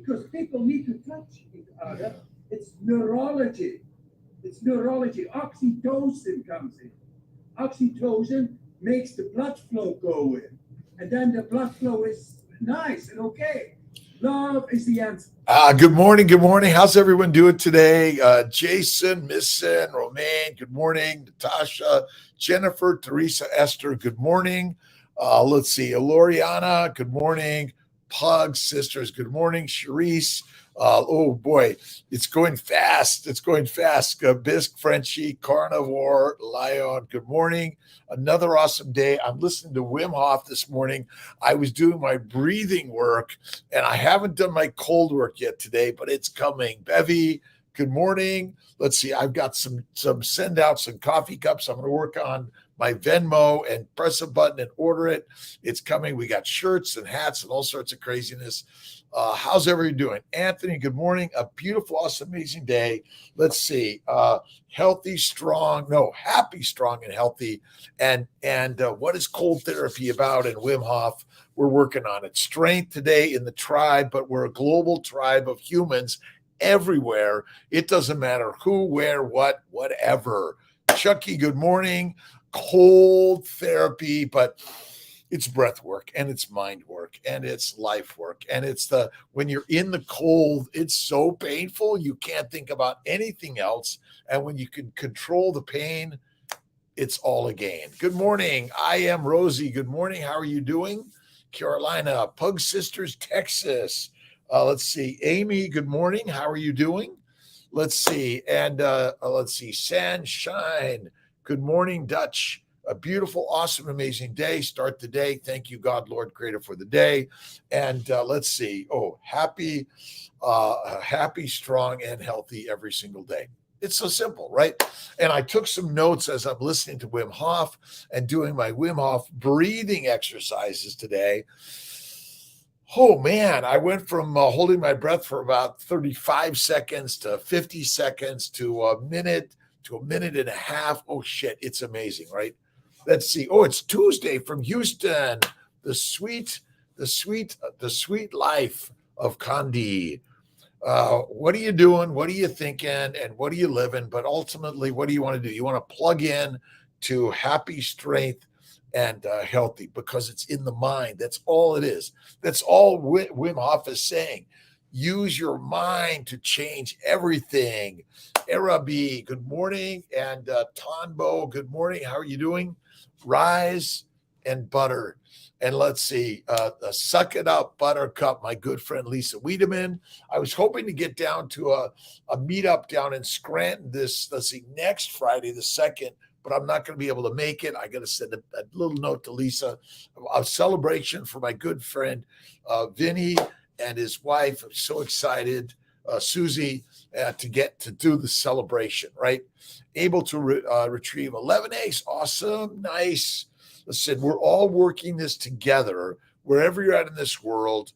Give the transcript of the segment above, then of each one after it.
because people need to touch each other. It's neurology. It's neurology. Oxytocin comes in. Oxytocin makes the blood flow go in. And then the blood flow is nice and okay. Love is the answer. Good morning. Good morning. How's everyone doing today? Jason, Misson, Romaine, good morning. Natasha, Jennifer, Teresa, Esther, good morning. Let's see. Loriana, good morning. Pug sisters, good morning. Charisse, oh boy, it's going fast. It's going fast. Bisque, Frenchie, Carnivore, Lion, good morning. Another awesome day. I'm listening to Wim Hof this morning. I was doing my breathing work, and I haven't done my cold work yet today, but it's coming. Bevy, good morning. Let's see. I've got some send out some coffee cups. I'm going to work on my Venmo and press a button and order it. It's coming. We got shirts and hats and all sorts of craziness. How's everybody doing? Anthony, good morning. A beautiful, awesome, amazing day. Let's see. Happy, strong, and healthy. And what is cold therapy about? And Wim Hof, we're working on it. Strength today in the tribe, but we're a global tribe of humans everywhere. It doesn't matter who, where, what, whatever. Chucky, good morning. Cold therapy, but it's breath work and it's mind work and it's life work. And it's when you're in the cold, it's so painful. You can't think about anything else. And when you can control the pain, it's all a gain. Good morning. I am Rosie. Good morning. How are you doing? Carolina, Pug Sisters, Texas. Let's see. Amy, good morning. How are you doing? Let's see. And let's see. Sunshine. Good morning, Dutch. A beautiful, awesome, amazing day. Start the day. Thank you, God, Lord, Creator, for the day. And let's see. Oh, happy, strong, and healthy every single day. It's so simple, right? And I took some notes as I'm listening to Wim Hof and doing my Wim Hof breathing exercises today. Oh, man, I went from holding my breath for about 35 seconds to 50 seconds to a minute and a half. Oh shit, it's amazing, right? Let's see. Oh, it's Tuesday from Houston. The sweet life of Condi. What are you doing? What are you thinking? And what are you living? But ultimately, what do you want to do? You want to plug in to happy, strength, and healthy, because it's in the mind. That's all it is. That's all Wim Hof is saying. Use your mind to change everything. Arabi, good morning. And Tonbo, good morning. How are you doing? Rise and butter. And let's see, Suck It Up, Buttercup, my good friend Lisa Wiedemann. I was hoping to get down to a meetup down in Scranton next Friday, the 2nd, but I'm not going to be able to make it. I got to send a little note to Lisa, a celebration for my good friend Vinny and his wife. I'm so excited, Susie, to get to do the celebration, right? Able to retrieve 11 eggs. Awesome. Nice. Listen, we're all working this together. Wherever you're at in this world,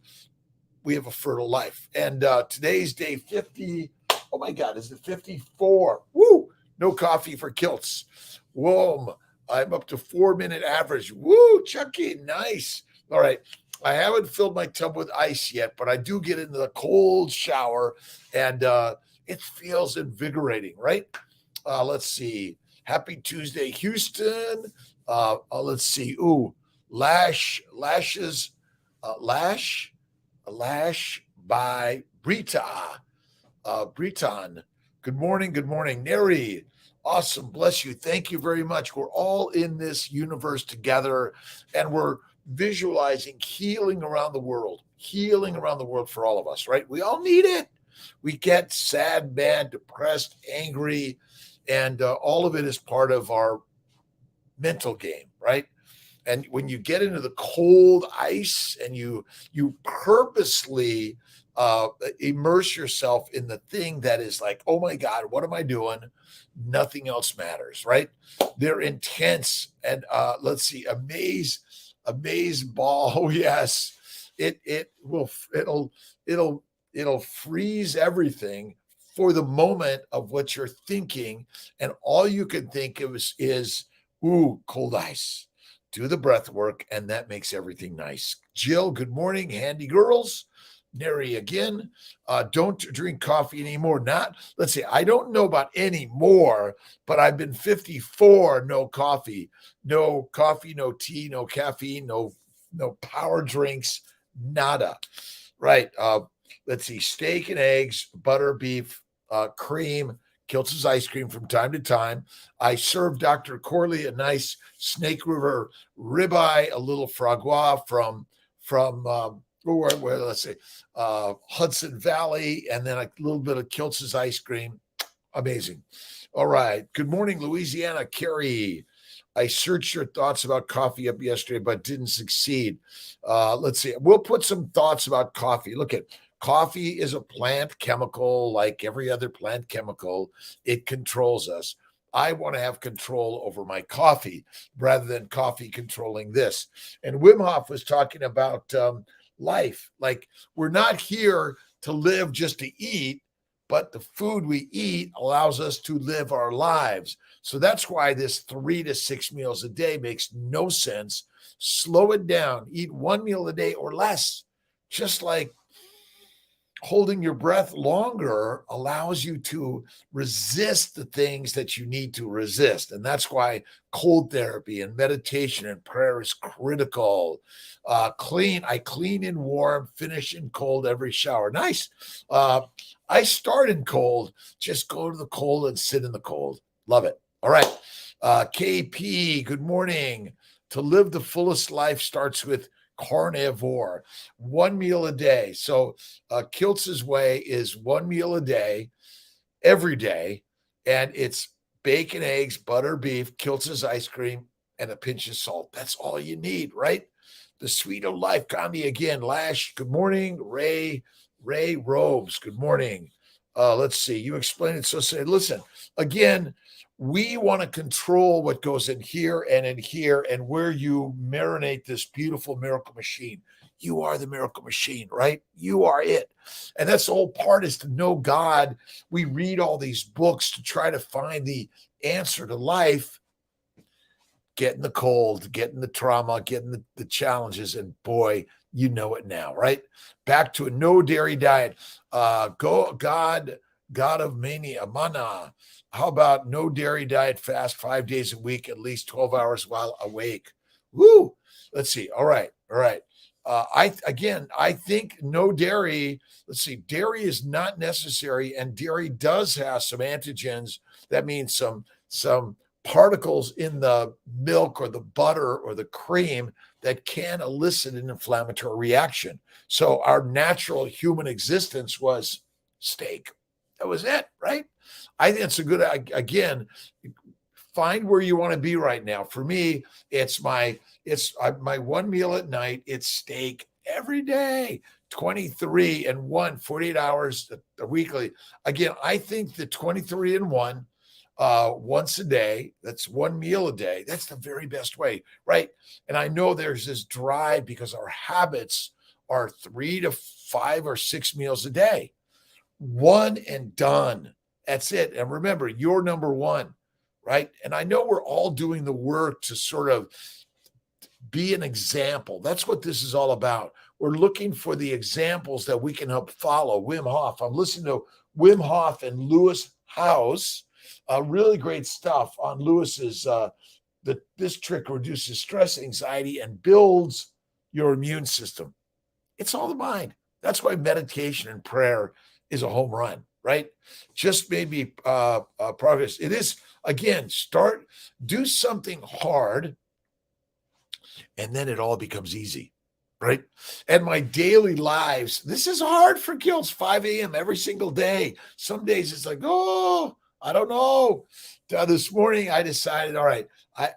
we have a fertile life. And today's day 50. Oh, my God. Is it 54? Woo. No coffee for Kiltz. Whoa. I'm up to 4-minute average. Woo, Chucky. Nice. All right. I haven't filled my tub with ice yet, but I do get into the cold shower, and it feels invigorating, right? Let's see. Happy Tuesday, Houston. Let's see. Ooh, lash by Briton. Good morning. Good morning. Neri. Awesome. Bless you. Thank you very much. We're all in this universe together, and we're visualizing healing around the world for all of us, right? We all need it. We get sad, mad, depressed, angry, and all of it is part of our mental game, right? And when you get into the cold ice and you purposely immerse yourself in the thing that is like, oh my God, what am I doing? Nothing else matters, right? They're intense. And let's see, amaze ball. Oh, yes. It'll freeze everything for the moment of what you're thinking. And all you can think of is ooh, cold ice. Do the breath work, and that makes everything nice. Jill, good morning. Handy girls. Nary again. Don't drink coffee anymore. Let's see, I don't know about anymore, but I've been 54, no coffee, no tea, no caffeine, no power drinks, nada. Right. Let's see, steak and eggs, butter, beef, cream, Kiltz's ice cream from time to time. I served Dr. Corley a nice Snake River ribeye, a little fragua from let's say Hudson Valley, and then a little bit of Kiltz's ice cream. Amazing. All right. Good morning, Louisiana. Carrie, I searched your thoughts about coffee up yesterday, but didn't succeed. Let's see. We'll put some thoughts about coffee. Look at coffee is a plant chemical like every other plant chemical. It controls us. I want to have control over my coffee rather than coffee controlling this. And Wim Hof was talking about life. Like, we're not here to live just to eat, but the food we eat allows us to live our lives. So that's why this 3 to 6 meals a day makes no sense. Slow it down. Eat 1 meal a day or less. Just like holding your breath longer allows you to resist the things that you need to resist. And that's why cold therapy and meditation and prayer is critical. I clean in warm, finish in cold every shower. Nice. I start in cold, just go to the cold and sit in the cold. Love it. All right. KP, good morning. To live the fullest life starts with carnivore, 1 meal a day. So Kiltz's way is 1 meal a day, every day. And it's bacon, eggs, butter, beef, Kiltz's ice cream, and a pinch of salt. That's all you need, right? The sweet of life. Gandhi again. Lash, good morning. Ray Robes, good morning. Let's see. You explained it. So say, listen, again, we want to control what goes in here and where you marinate this beautiful miracle machine. You are the miracle machine, right? You are it. And that's the whole part, is to know God. We read all these books to try to find the answer to life. Getting the cold, getting the trauma, getting the challenges. And boy, you know it now, right? Back to a no dairy diet. God of mania, mana. How about no dairy diet, fast 5 days a week, at least 12 hours while awake? Woo! Let's see. All right. I think no dairy. Let's see. Dairy is not necessary, and dairy does have some antigens. That means some particles in the milk or the butter or the cream that can elicit an inflammatory reaction. So our natural human existence was steak. That was it, right? I think it's a good, again, find where you want to be right now. For me, it's my 1 meal at night. It's steak every day, 23 and 1, 48 hours a weekly. Again, I think the 23 and 1, once a day, that's 1 meal a day. That's the very best way, right? And I know there's this drive because our habits are 3 to 5 or 6 meals a day. One and done. That's it. And remember, you're number one, right? And I know we're all doing the work to sort of be an example. That's what this is all about. We're looking for the examples that we can help follow. Wim Hof. I'm listening to Wim Hof and Lewis House. Really great stuff on Lewis's. This trick reduces stress, anxiety, and builds your immune system. It's all the mind. That's why meditation and prayer is a home run, right? Just maybe progress. It is, again, do something hard, and then it all becomes easy, right? And my daily lives, this is hard for Kiltz, 5 a.m. every single day. Some days it's like, oh, I don't know. This morning I decided, all right,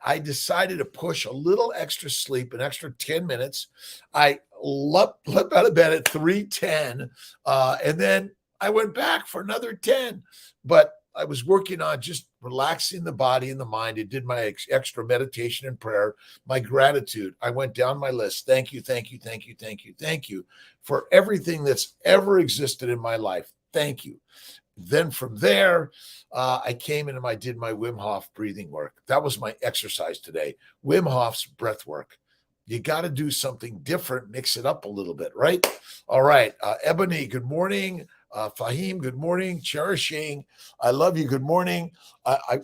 I decided to push a little extra sleep, an extra 10 minutes. I leapt out of bed at 3:10, and then I went back for another 10, but I was working on just relaxing the body and the mind. I did my extra meditation and prayer, my gratitude. I went down my list. Thank you for everything that's ever existed in my life. Thank you. Then from there, I came in and I did my Wim Hof breathing work. That was my exercise today. Wim Hof's breath work. You got to do something different, mix it up a little bit, right? All right. Ebony, good morning. Fahim, good morning. Cherishing, I love you. Good morning.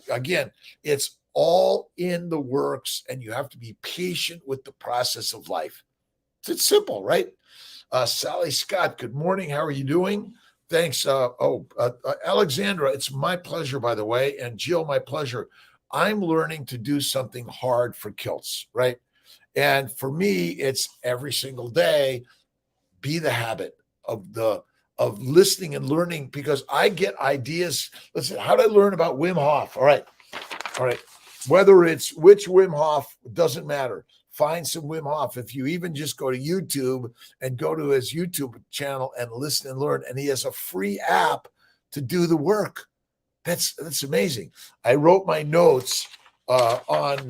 Again, it's all in the works, and you have to be patient with the process of life. It's simple, right? Sally Scott, good morning. How are you doing? Thanks. Alexandra, it's my pleasure, by the way. And Jill, my pleasure. I'm learning to do something hard for Kiltz, right? And for me, it's every single day, be the habit of listening and learning, because I get ideas. Listen, how did I learn about Wim Hof? All right. Whether it's which Wim Hof, doesn't matter. Find some Wim Hof. If you even just go to YouTube and go to his YouTube channel and listen and learn, and he has a free app to do the work. That's amazing. I wrote my notes on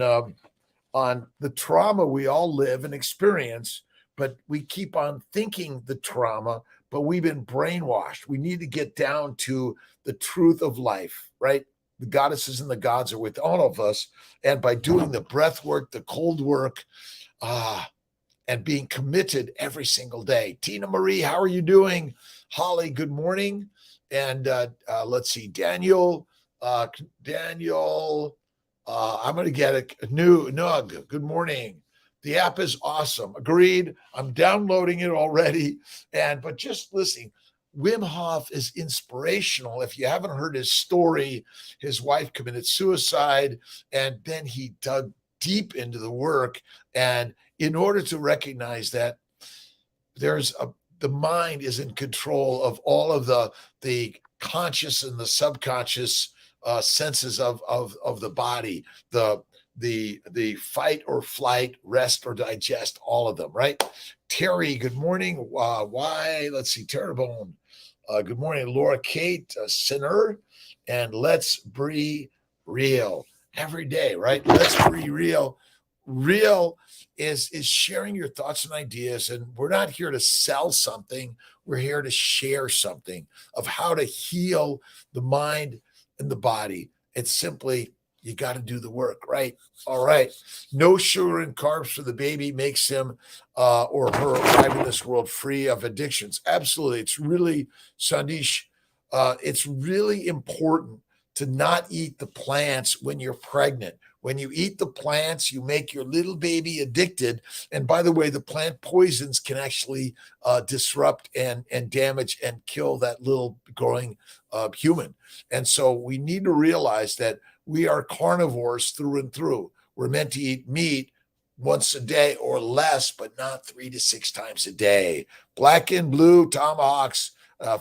the trauma we all live and experience, but we keep on thinking the trauma, but we've been brainwashed. We need to get down to the truth of life, right? The goddesses and the gods are with all of us. And by doing the breath work, the cold work, and being committed every single day. Tina Marie, how are you doing? Holly, good morning. And let's see, Daniel, I'm going to get a new Nug. Good morning. The app is awesome. Agreed. I'm downloading it already. But just listening, Wim Hof is inspirational. If you haven't heard his story, his wife committed suicide, and then he dug deep into the work. And in order to recognize that the mind is in control of all of the conscious and the subconscious senses of the body, the fight or flight, rest or digest, all of them, right? Terry, good morning. Why? Let's see, Terrebonne. Good morning, Laura Kate, Sinner, and let's be real every day, right? Let's be real. Real is sharing your thoughts and ideas, and we're not here to sell something. We're here to share something of how to heal the mind and the body. It's simply, you got to do the work, right? All right. No sugar and carbs for the baby makes him or her arrive in this world free of addictions. Absolutely. It's really, Sandesh, it's really important to not eat the plants when you're pregnant. When you eat the plants, you make your little baby addicted. And by the way, the plant poisons can actually disrupt and damage and kill that little growing human. And so we need to realize that we are carnivores through and through. We're meant to eat meat once a day or less, but not 3 to 6 times a day. Black and blue tomahawks,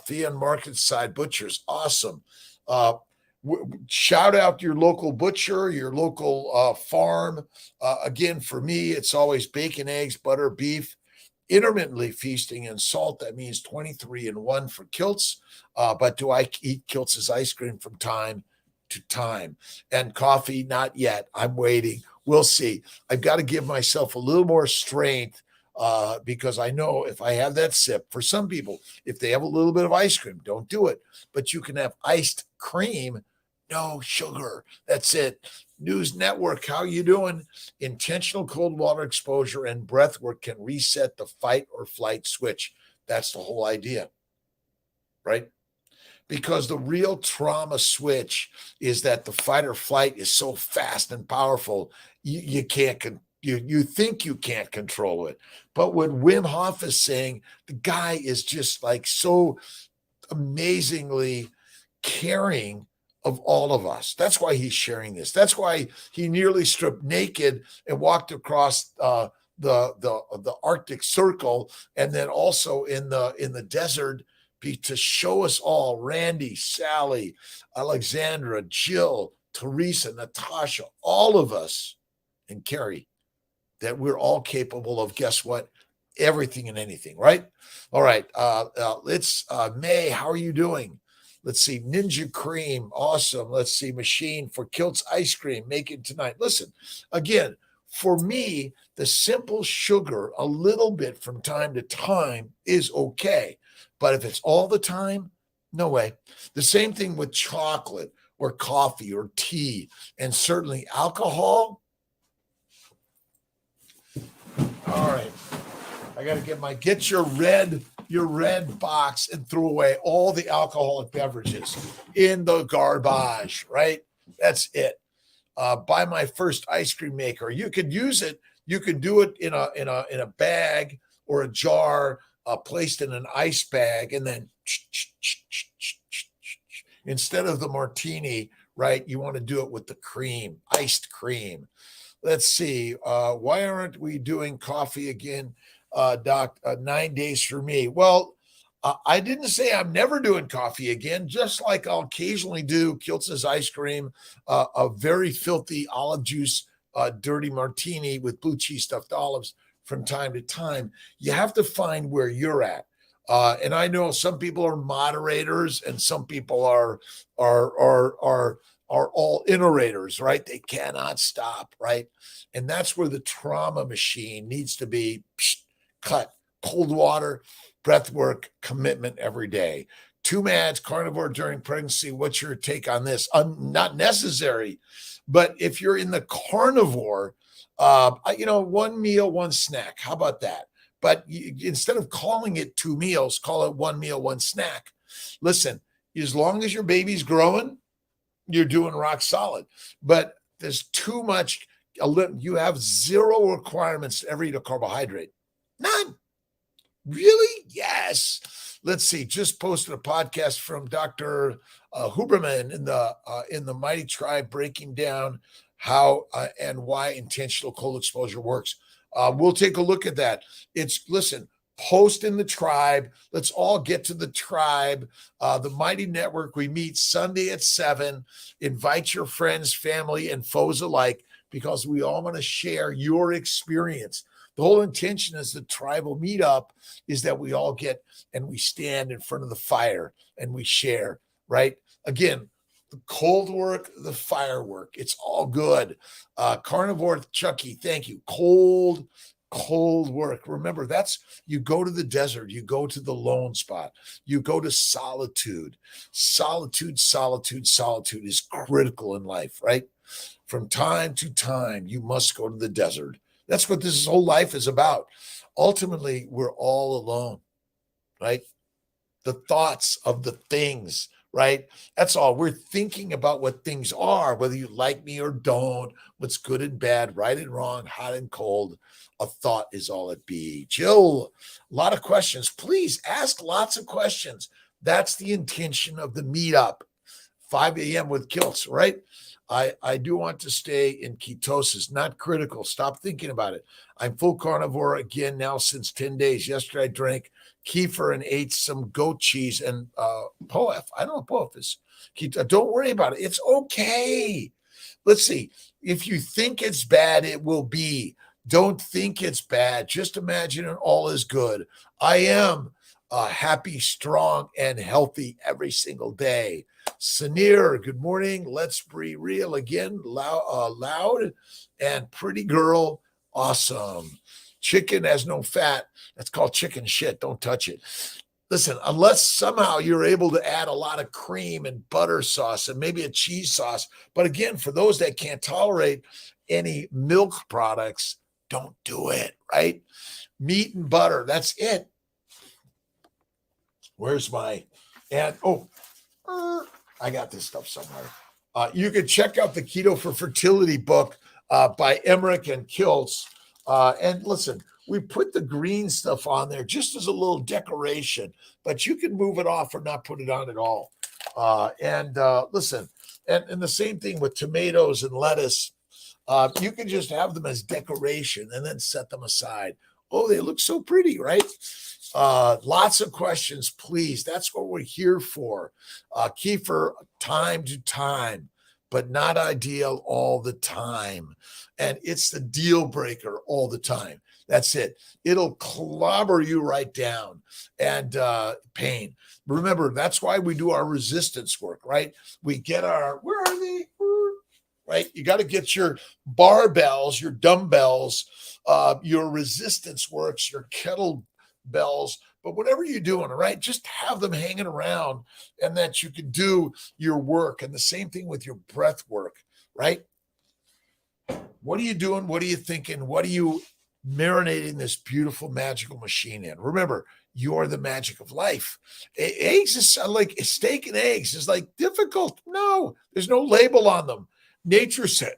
Fee and Market Side Butchers. Awesome. Shout out your local butcher, your local farm. Again, for me, it's always bacon, eggs, butter, beef, intermittently feasting and salt. That means 23 and 1 for Kiltz. But do I eat Kiltz's ice cream from time to time? And coffee, not yet. I'm waiting. We'll see. I've got to give myself a little more strength because I know if I have that sip, for some people, if they have a little bit of ice cream, don't do it. But you can have iced cream, no sugar. That's it. News Network, how you doing? Intentional cold water exposure and breath work can reset the fight or flight switch. That's the whole idea, right? Because the real trauma switch is that the fight or flight is so fast and powerful, you can't you think you can't control it. But what Wim Hof is saying, the guy is just like so amazingly caring of all of us. That's why he's sharing this. That's why he nearly stripped naked and walked across the Arctic Circle, and then also in the desert, to show us all, Randy, Sally, Alexandra, Jill, Teresa, Natasha, all of us, and Carrie, that we're all capable of, guess what? Everything and anything, right? All right. Let's May, how are you doing? Let's see, Ninja Cream, awesome. Let's see, Machine for Kiltz ice cream, make it tonight. Listen, again, for me, the simple sugar, a little bit from time to time is okay. But if it's all the time, no way. The same thing with chocolate or coffee or tea, and certainly alcohol. All right. I got to get your red box and throw away all the alcoholic beverages in the garbage, right? That's it. Buy my first ice cream maker. You could use it. You could do it in a bag or a jar, placed in an ice bag, and then instead of the martini, right? You want to do it with the cream, iced cream. Let's see. Why aren't we doing coffee again, Doc? 9 days for me. Well, I didn't say I'm never doing coffee again, just like I'll occasionally do Kiltz's ice cream, a very filthy olive juice, dirty martini with blue cheese stuffed olives from time to time. You have to find where you're at. And I know some people are moderators and some people are all iterators, right? They cannot stop, right? And that's where the trauma machine needs to be cut. Cold water, breath work, commitment every day. 2 MADs, carnivore during pregnancy. What's your take on this? Not necessary, but if you're in the carnivore, 1 meal, 1 snack. How about that? But instead of calling it 2 meals, call it 1 meal, 1 snack. Listen, as long as your baby's growing, you're doing rock solid. But there's too much. You have 0 requirements to ever eat a carbohydrate. None. Really? Yes. Let's see. Just posted a podcast from Dr. Huberman in the Mighty Tribe, breaking down how and why intentional cold exposure works. We'll take a look at that. Listen, post in the tribe. Let's all get to the tribe. The Mighty Network. We meet Sunday at 7. Invite your friends, family, and foes alike, because we all want to share your experience. The whole intention is the tribal meetup is that we all get and we stand in front of the fire and we share, right? Again, the cold work, the firework, it's all good. Carnivore Chucky, thank you. Cold work. Remember, you go to the desert, you go to the lone spot, you go to solitude. Solitude is critical in life, right? From time to time, you must go to the desert. That's what this whole life is about. Ultimately, we're all alone, right? The thoughts of the things, right? That's all. We're thinking about what things are, whether you like me or don't, what's good and bad, right and wrong, hot and cold. A thought is all it be. Jill, a lot of questions. Please ask lots of questions. That's the intention of the meetup. 5 a.m. with Kiltz, right? I do want to stay in ketosis, not critical. Stop thinking about it. I'm full carnivore again now since 10 days. Yesterday I drank kefir and ate some goat cheese and POF. I don't know POF is. Don't worry about it. It's okay. Let's see. If you think it's bad, it will be. Don't think it's bad. Just imagine it all is good. I am happy, strong, and healthy every single day. Sanir, good morning. Let's be real again. Loud and pretty girl. Awesome. Chicken has no fat. That's called chicken shit. Don't touch it. Listen, unless somehow you're able to add a lot of cream and butter sauce and maybe a cheese sauce. But again, for those that can't tolerate any milk products, don't do it, right? Meat and butter. That's it. Where's my, I got this stuff somewhere. You can check out the Keto for Fertility book by Emmerich and Kiltz. And listen, we put the green stuff on there just as a little decoration, but you can move it off or not put it on at all. Listen, and the same thing with tomatoes and lettuce. You can just have them as decoration and then set them aside. Oh, they look so pretty, right? Lots of questions, please. That's what we're here for. Kefir, time to time, but not ideal all the time. And it's the deal breaker all the time. That's it. It'll clobber you right down and pain. Remember, that's why we do our resistance work, right? We get where are they? Right? You got to get your barbells, your dumbbells, your resistance works, your kettlebells, but whatever you're doing, all right, just have them hanging around and that you can do your work. And the same thing with your breath work, right? What are you doing? What are you thinking? What are you marinating this beautiful magical machine in. Remember, you're the magic of life. Eggs is like steak and eggs is like difficult. No, there's no label on them. Nature said,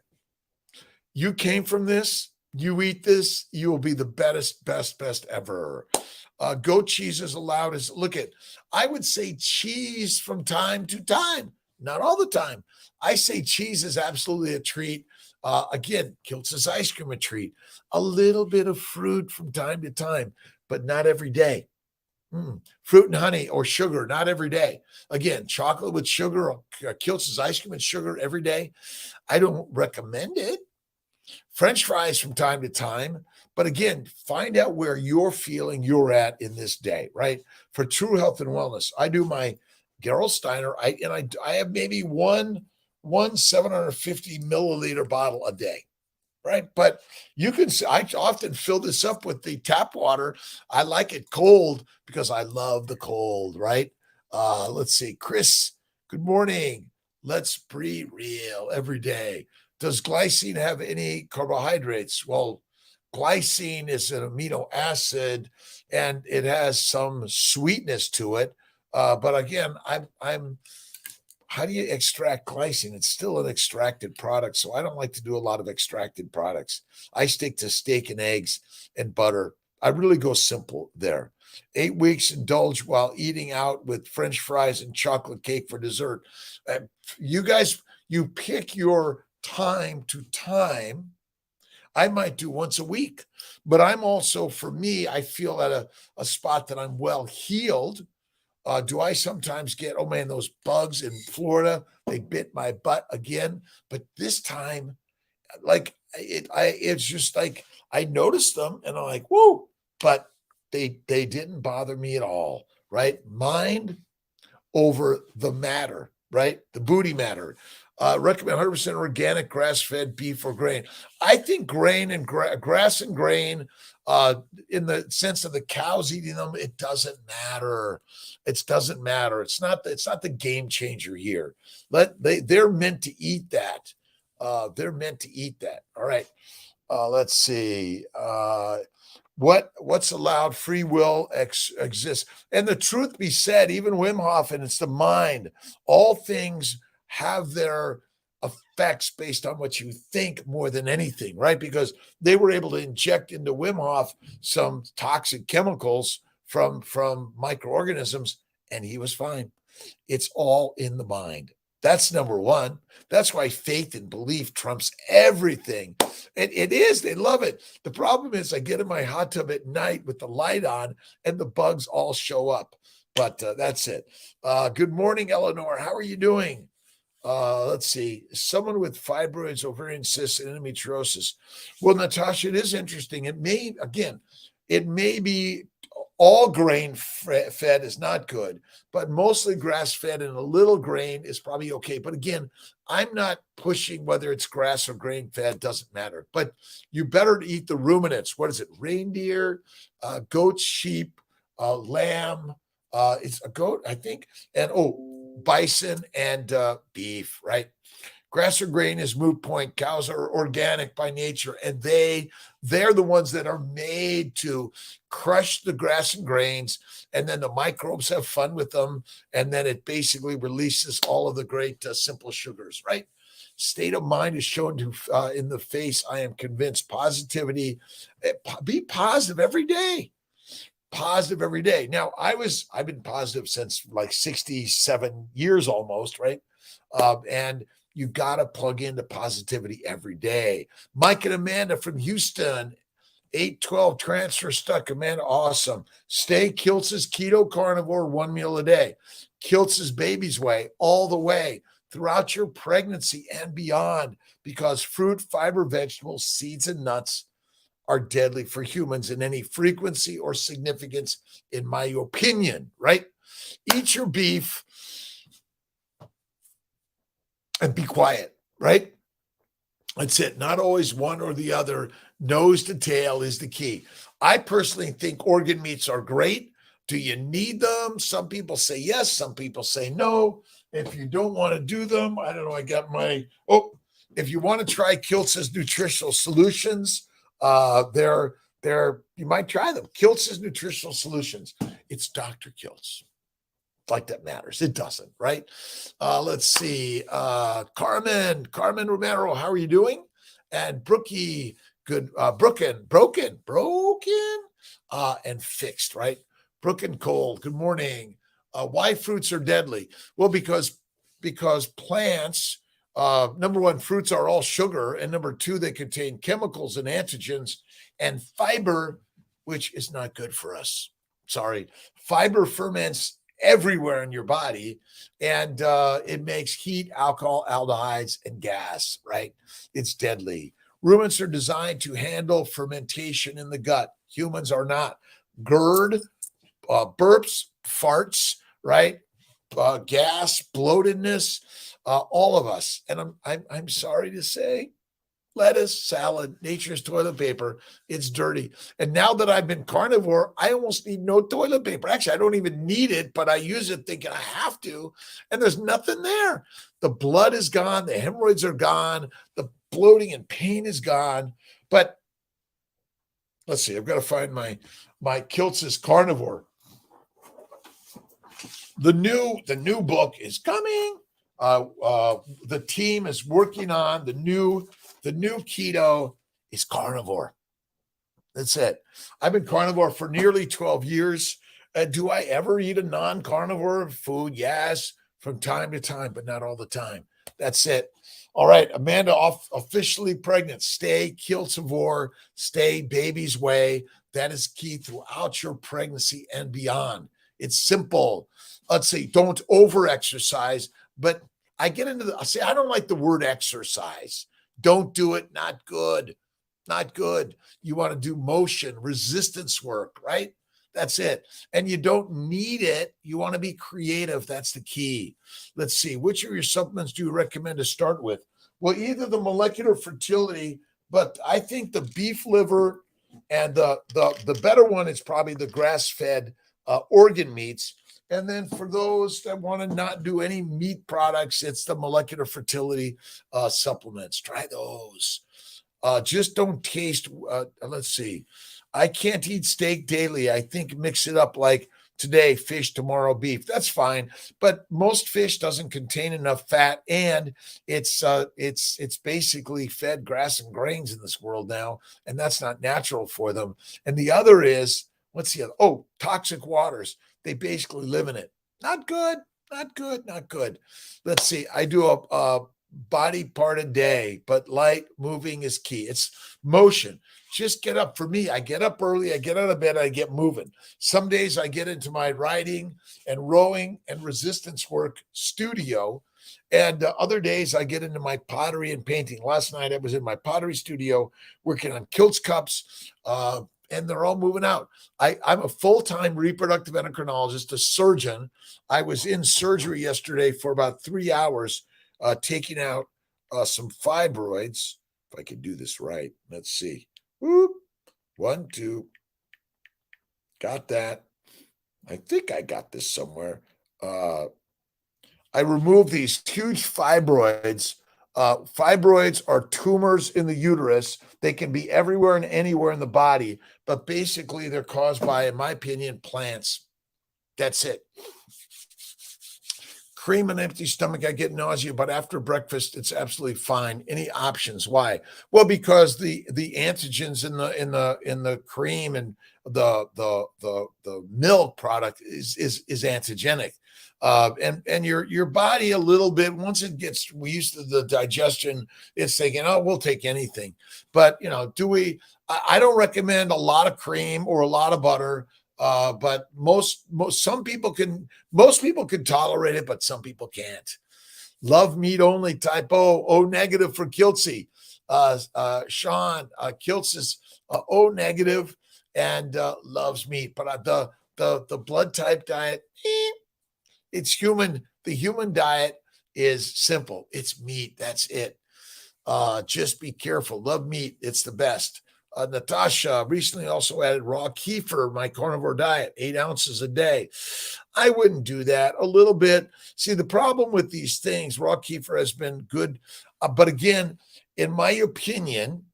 you came from this, you eat this, you will be the best ever. Goat cheese is allowed as look at, I would say cheese from time to time, not all the time. I say cheese is absolutely a treat. Again, Kiltz's ice cream a treat. A little bit of fruit from time to time, but not every day. Fruit and honey or sugar, not every day. Again, chocolate with sugar, Kiltz's ice cream and sugar every day. I don't recommend it. French fries from time to time. But again, find out where you're feeling you're at in this day, right? For true health and wellness, I do my Gerolsteiner. I have maybe one 750 milliliter bottle a day, right? But you can, I often fill this up with the tap water. I like it cold because I love the cold, right? Let's see, Chris, good morning. Let's be real every day. Does glycine have any carbohydrates? Well, glycine is an amino acid and it has some sweetness to it. But again, I'm how do you extract glycine? It's still an extracted product. So I don't like to do a lot of extracted products. I stick to steak and eggs and butter. I really go simple there. 8 weeks indulge while eating out with French fries and chocolate cake for dessert. You guys, you pick your time to time. I might do once a week, but I'm also, for me, I feel at a spot that I'm well healed. Do I sometimes get, oh man, those bugs in Florida, they bit my butt again. But this time, like it's just like I noticed them and I'm like, whoa, but they didn't bother me at all, right? Mind over the matter, right? The booty matter. Recommend 100% organic grass-fed beef or grain. I think grain and grass and grain, in the sense of the cows eating them, it doesn't matter. It doesn't matter. It's not the game changer here. They're meant to eat that. They're meant to eat that. All right. Let's see. What's allowed? Free will exists. And the truth be said, even Wim Hof, and it's the mind. All things have their effects based on what you think more than anything, right? Because they were able to inject into Wim Hof some toxic chemicals from microorganisms, and he was fine. It's all in the mind. That's number one. That's why faith and belief trumps everything. And it is. They love it. The problem is I get in my hot tub at night with the light on and the bugs all show up. But that's it. Good morning, Eleanor. How are you doing? Let's see. Someone with fibroids, ovarian cysts, and endometriosis. Well, Natasha, it is interesting. It may be all grain fed is not good, but mostly grass fed and a little grain is probably okay. But again, I'm not pushing whether it's grass or grain fed, doesn't matter. But you better eat the ruminants. What is it? Reindeer, goat, sheep, lamb. It's a goat, I think. And bison and beef, right? Grass or grain is moot point. Cows are organic by nature, and they're the ones that are made to crush the grass and grains, and then the microbes have fun with them, and then it basically releases all of the great simple sugars, right? State of mind is shown to in the face. I am convinced. Positivity, be positive every day. Positive every day. Now, I've been positive since like 67 years almost, right? And you got to plug into positivity every day. Mike and Amanda from Houston, 812 transfer stuck. Amanda, awesome. Stay Kiltz's keto carnivore, 1 meal a day. Kiltz's baby's way, all the way throughout your pregnancy and beyond, because fruit, fiber, vegetables, seeds, and nuts are deadly for humans in any frequency or significance, in my opinion, right? Eat your beef and be quiet, right? That's it. Not always one or the other. Nose to tail is the key. I personally think organ meats are great. Do you need them? Some people say yes. Some people say no. If you don't want to do them, I don't know. I got my, if you want to try Kiltz's nutritional solutions, they're You might try them. Kiltz's Nutritional Solutions. It's Dr. Kiltz. Like that matters. It doesn't, right? Let's see. Carmen Romero, how are you doing? And Brookie, good. Broken, and fixed, right? Broken cold. Good morning. Why fruits are deadly? Well, because plants, number one, fruits are all sugar, and number two, they contain chemicals and antigens and fiber, which is not good for us. Sorry. Fiber ferments everywhere in your body, and it makes heat, alcohol, aldehydes, and gas, right? It's deadly. Ruminants are designed to handle fermentation in the gut. Humans are not. GERD, burps, farts, right? Gas, bloatedness, all of us. And I'm sorry to say, lettuce, salad, nature's toilet paper, it's dirty. And now that I've been carnivore, I almost need no toilet paper. Actually, I don't even need it, but I use it thinking I have to. And there's nothing there. The blood is gone. The hemorrhoids are gone. The bloating and pain is gone. But let's see, I've got to find my Kiltz's Carnivore. The new book is coming. The team is working on the new keto is carnivore. That's it. I've been carnivore for nearly 12 years. Do I ever eat a non-carnivore food? Yes, from time to time, but not all the time. That's it. All right, Amanda, officially pregnant. Stay Kiltzivore. Stay baby's way. That is key throughout your pregnancy and beyond. It's simple. Let's see, don't over-exercise, but I get into I don't like the word exercise. Don't do it. Not good. Not good. You want to do motion, resistance work, right? That's it. And you don't need it. You want to be creative. That's the key. Let's see. Which of your supplements do you recommend to start with? Well, either the molecular fertility, but I think the beef liver and the better one is probably the grass-fed organ meats. And then for those that want to not do any meat products, it's the molecular fertility supplements. Try those. Just don't taste. Let's see. I can't eat steak daily. I think mix it up like today, fish, tomorrow, beef. That's fine. But most fish doesn't contain enough fat, and it's basically fed grass and grains in this world now, and that's not natural for them. And the other is, what's the other? Oh, toxic waters. They basically live in it. Not good, not good, not good. Let's see. I do a body part a day, but light moving is key. It's motion. Just get up. For me, I get up early. I get out of bed. I get moving. Some days I get into my riding and rowing and resistance work studio. And other days I get into my pottery and painting. Last night I was in my pottery studio working on Kiltz cups. And they're all moving out. I'm a full-time reproductive endocrinologist, a surgeon. I was in surgery yesterday for about 3 hours, taking out some fibroids. If I can do this right, let's see. Whoop. 1, 2. Got that. I think I got this somewhere. I removed these huge fibroids. Fibroids are tumors in the uterus. They can be everywhere and anywhere in the body, but basically they're caused by, in my opinion, plants. That's it. Cream and empty stomach, I get nausea, but after breakfast, it's absolutely fine. Any options? Why? Well, because the antigens in the cream and the milk product is antigenic. And your body a little bit, once it gets used to the digestion, it's thinking, oh, we'll take anything. But, I don't recommend a lot of cream or a lot of butter. But most people can tolerate it, but some people can't. Love meat only, type O negative for Kiltzy. Sean, Kiltz is O negative and loves meat. But the blood type diet, it's human. The human diet is simple. It's meat. That's it. Just be careful. Love meat. It's the best. Natasha recently also added raw kefir, my carnivore diet, 8 ounces a day. I wouldn't do that. A little bit. See, the problem with these things, raw kefir has been good. But again, in my opinion,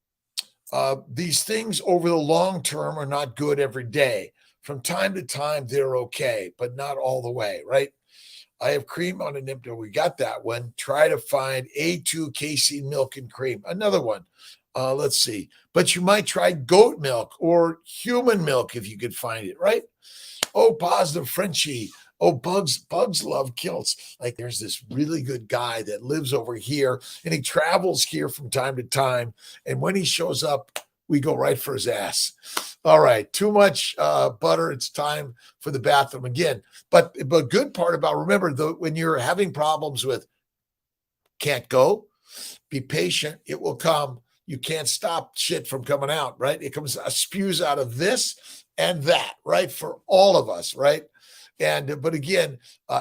these things over the long term are not good every day. From time to time, they're okay, but not all the way, right? I have cream on an empty. We got that one. Try to find A2 casein milk and cream. Another one. Let's see. But you might try goat milk or human milk if you could find it, right? Oh, positive Frenchie. Oh, bugs love Kiltz. Like there's this really good guy that lives over here and he travels here from time to time. And when he shows up, we go right for his ass. All right, too much butter. It's time for the bathroom again. But good part about, remember, when you're having problems with can't go, be patient. It will come. You can't stop shit from coming out, right? It comes, spews out of this and that, right? For all of us, right? And, but again,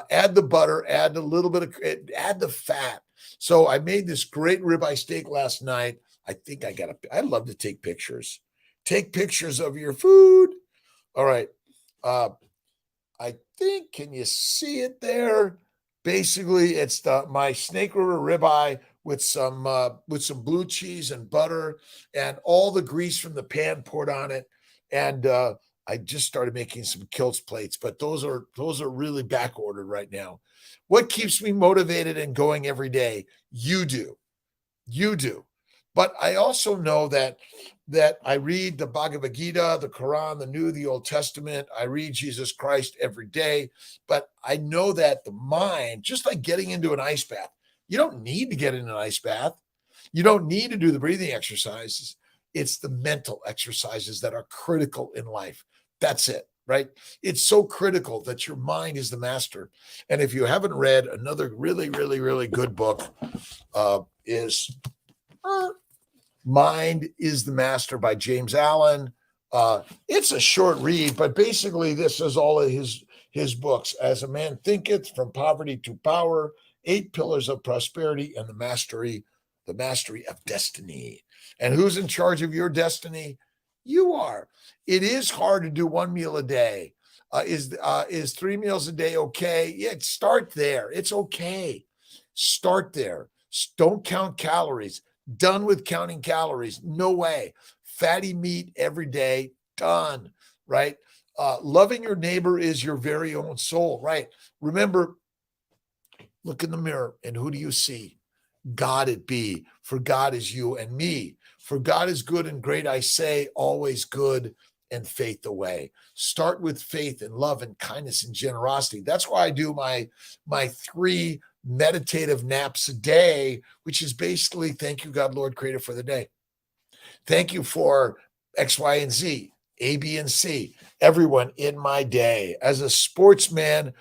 add the butter, add a little bit of, add the fat. So I made this great ribeye steak last night. I think I love to take pictures. Take pictures of your food. All right. I think, can you see it there? Basically, it's my Snake River ribeye with some blue cheese and butter and all the grease from the pan poured on it. And I just started making some Kiltz plates, but those are really back ordered right now. What keeps me motivated and going every day? You do. But I also know that I read the Bhagavad Gita, the Quran, the New, the Old Testament. I read Jesus Christ every day. But I know that the mind, just like getting into an ice bath, you don't need to get in an ice bath. You don't need to do the breathing exercises. It's the mental exercises that are critical in life. That's it, right? It's so critical that your mind is the master. And if you haven't read another really, really, really good book, is Mind is the Master by James Allen. It's a short read, but basically this is all of his books. As a Man Thinketh, From Poverty to Power, 8 Pillars of Prosperity, and the mastery of destiny. And who's in charge of your destiny? You are. It is hard to do one meal a day. Is 3 meals a day okay? Yeah, start there. It's okay. Start there. Don't count calories. Done with counting calories. No way. Fatty meat every day. Done. Right? Loving your neighbor is your very own soul. Right? Remember, look in the mirror and who do you see? God it be. For God is you and me. For God is good and great, I say, always good, and faith away. Start with faith and love and kindness and generosity. That's why I do my 3 meditative naps a day, which is basically thank you, God, Lord, creator, for the day. Thank you for X, Y, and Z, A, B, and C, everyone in my day. As a sportsman,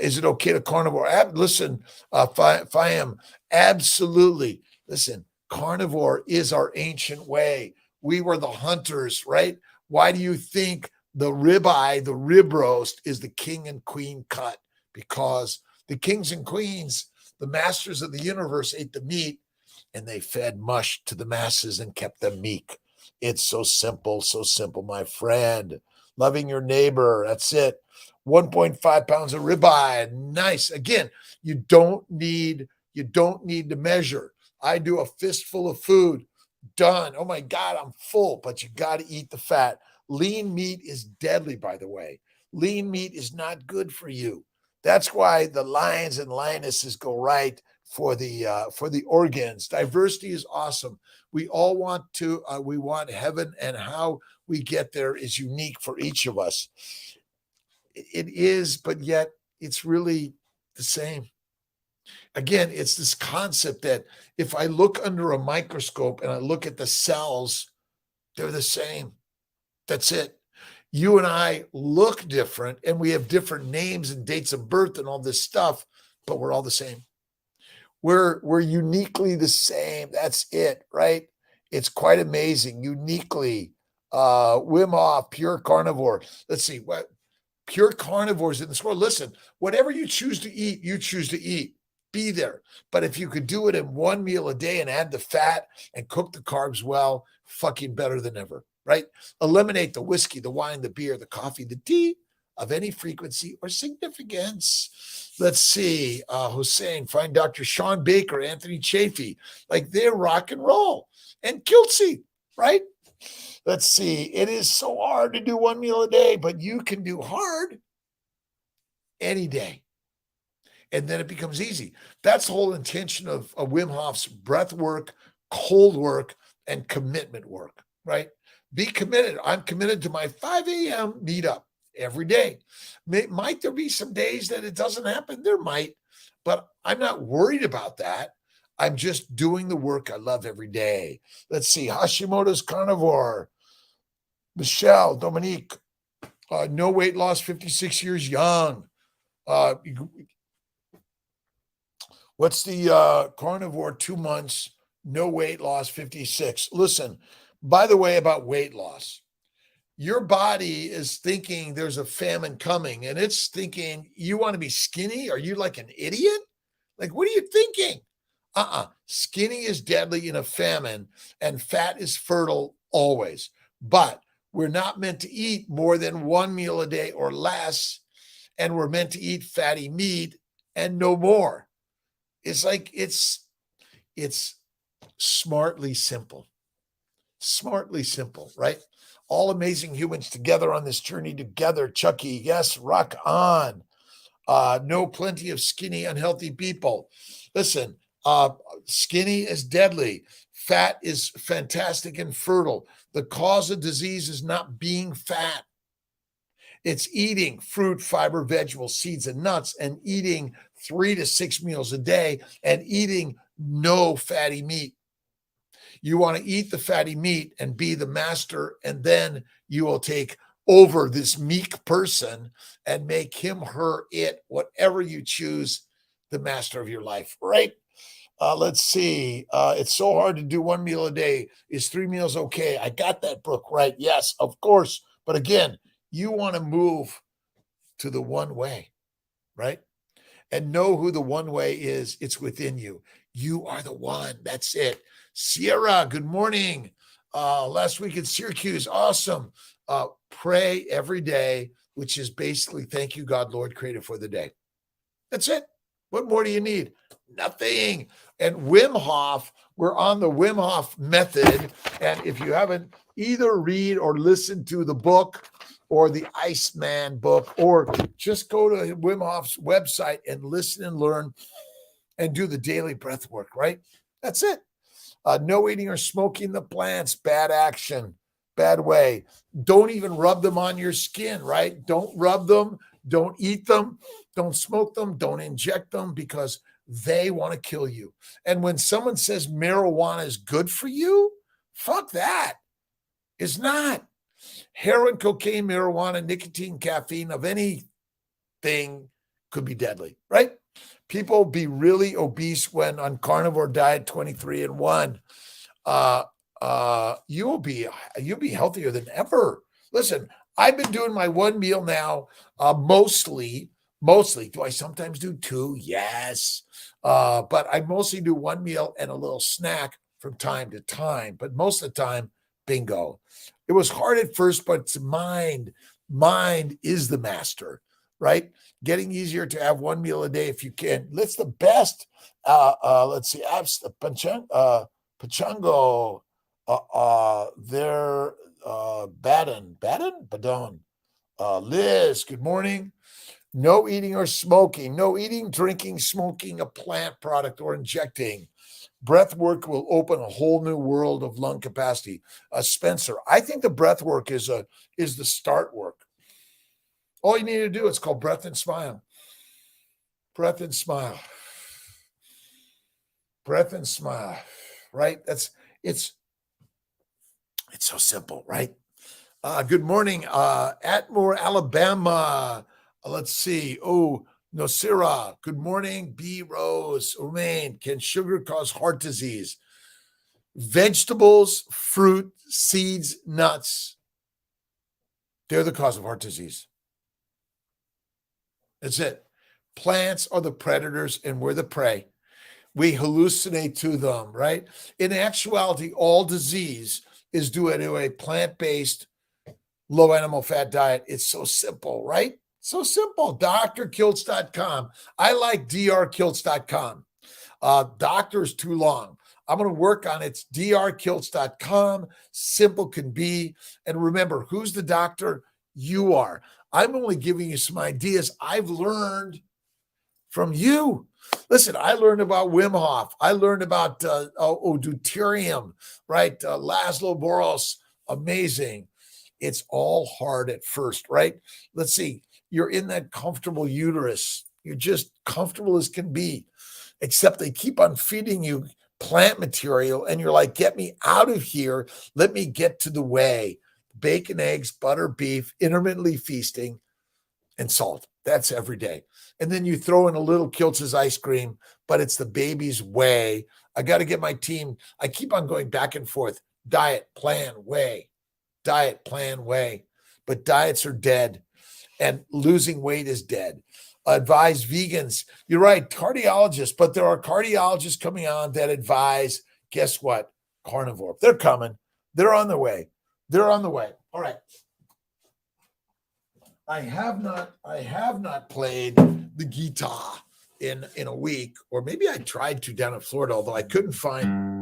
is it okay to carnivore? Listen, Fayam, absolutely. Listen, carnivore is our ancient way. We were the hunters, right? Why do you think the ribeye, the rib roast, is the king and queen cut? Because the kings and queens, the masters of the universe, ate the meat and they fed mush to the masses and kept them meek. It's so simple, my friend. Loving your neighbor, that's it. 1.5 pounds of ribeye, nice. Again, you don't need to measure. I do a fistful of food, done. Oh my God, I'm full, but you got to eat the fat. Lean meat is deadly, by the way. Lean meat is not good for you. That's why the lions and lionesses go right for the organs. Diversity is awesome. We all want we want heaven, and how we get there is unique for each of us. It is, but yet it's really the same. Again, it's this concept that if I look under a microscope and I look at the cells, they're the same. That's it. You and I look different and we have different names and dates of birth and all this stuff, but we're all the same. We're uniquely the same. That's it, right? It's quite amazing. Uniquely, Wim Hof, pure carnivore. Let's see what pure carnivores in this world. Listen, whatever you choose to eat, you choose to eat. Be there. But if you could do it in 1 meal a day and add the fat and cook the carbs well, fucking better than ever, right? Eliminate the whiskey, the wine, the beer, the coffee, the tea of any frequency or significance. Let's see. Hussein, find Dr. Sean Baker, Anthony Chafee. Like they're rock and roll. And Kiltz, right? Let's see. It is so hard to do one meal a day, but you can do hard any day. And then it becomes easy. That's the whole intention of Wim Hof's breath work, cold work, and commitment work, right? Be committed. I'm committed to my 5 a.m. meetup every day. Might there be some days that it doesn't happen? There might, but I'm not worried about that. I'm just doing the work I love every day. Let's see. Hashimoto's carnivore. Michelle, Dominique, no weight loss, 56 years young. What's the carnivore 2 months, no weight loss, 56? Listen, by the way, about weight loss, your body is thinking there's a famine coming, and it's thinking, you want to be skinny? Are you like an idiot? Like, what are you thinking? Skinny is deadly in a famine, and fat is fertile always. But we're not meant to eat more than one meal a day or less, and we're meant to eat fatty meat and no more. It's like it's smartly simple. Smartly simple, right? All amazing humans together on this journey together. Chucky, yes, rock on. Know plenty of skinny, unhealthy people. Listen, skinny is deadly. Fat is fantastic and fertile. The cause of disease is not being fat. It's eating fruit, fiber, vegetables, seeds, and nuts, and eating 3 to 6 meals a day, and eating no fatty meat. You want to eat the fatty meat and be the master, and then you will take over this meek person and make him, her, it, whatever you choose, the master of your life, right? Let's see. It's so hard to do one meal a day. Is 3 meals okay? I got that, Brooke, right? Yes, of course. But again, you want to move to the one way, right? And know who the one way is. It's within you. You are the one. That's it. Sierra, good morning. Last week in Syracuse, awesome. Pray every day, which is basically thank you, God, Lord, creator, for the day. That's it. What more do you need? Nothing. And Wim Hof, we're on the Wim Hof method. And if you haven't either read or listened to the book or the Iceman book, or just go to Wim Hof's website and listen and learn and do the daily breath work, right? That's it. No eating or smoking the plants, bad action, bad way. Don't even rub them on your skin, right? Don't rub them. Don't eat them. Don't smoke them. Don't inject them, because they want to kill you. And when someone says marijuana is good for you, fuck that. It's not. Heroin, cocaine, marijuana, nicotine, caffeine of anything could be deadly, right? People be really obese when on carnivore diet 23-1. You'll be healthier than ever. Listen, I've been doing my one meal now, mostly. Do I sometimes do 2? Yes. But I mostly do one meal and a little snack from time to time. But most of the time, bingo. It was hard at first, but it's mind. Mind is the master, right? Getting easier to have one meal a day if you can. That's the best. Let's see. Pachango. There. Badon. Liz, good morning. No eating or smoking. No eating, drinking, smoking a plant product, or injecting. Breath work will open a whole new world of lung capacity. Spencer, I think the breath work is the start work. All you need to do, it's called breath and smile. Breath and smile. Breath and smile, right? It's so simple, right? Good morning, Atmore, Alabama. Let's see. Oh, Nosira. Good morning, B. Rose. Romaine, can sugar cause heart disease? Vegetables, fruit, seeds, nuts, they're the cause of heart disease. That's it. Plants are the predators and we're the prey. We hallucinate to them, right? In actuality, all disease is due to a plant-based, low animal fat diet. It's so simple, right? So simple. drkiltz.com. I like drkiltz.com. Doctor is too long. I'm going to work on it. It's drkiltz.com. Simple can be. And remember, who's the doctor? You are. I'm only giving you some ideas I've learned from you. Listen, I learned about Wim Hof. I learned about deuterium, right? Laszlo Boros, amazing. It's all hard at first, right? Let's see. You're in that comfortable uterus. You're just comfortable as can be, except they keep on feeding you plant material. And you're like, get me out of here. Let me get to the way. Bacon, eggs, butter, beef, intermittently feasting, and salt. That's every day. And then you throw in a little Kiltz's ice cream, but it's the baby's way. I got to get my team. I keep on going back and forth. Diet, plan, way. Diet, plan, way. But diets are dead, and losing weight is dead. Advise vegans. You're right, cardiologists, but there are cardiologists coming on that advise, guess what? Carnivore. They're coming. They're on the way. They're on the way. All right. I have not played the guitar in a week, or maybe I tried to down in Florida, although I couldn't find.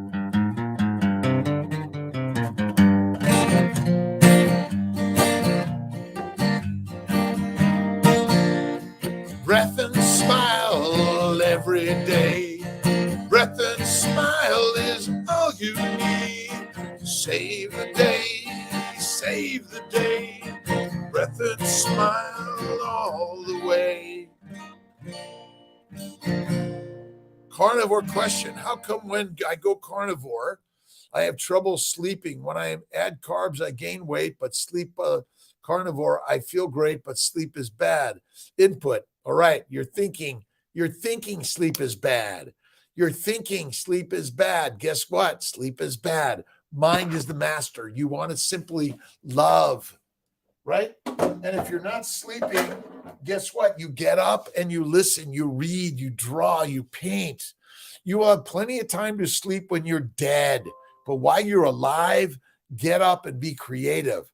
Breath and smile every day. Breath and smile is all you need. Save the day, save the day. Breath and smile all the way. Carnivore question. How come when I go carnivore, I have trouble sleeping? When I add carbs, I gain weight, but sleep carnivore, I feel great, but sleep is bad. Input. All right. You're thinking sleep is bad. You're thinking sleep is bad. Guess what? Sleep is bad. Mind is the master. You want to simply love, right? And if you're not sleeping, guess what? You get up and you listen, you read, you draw, you paint. You will have plenty of time to sleep when you're dead. But while you're alive, get up and be creative.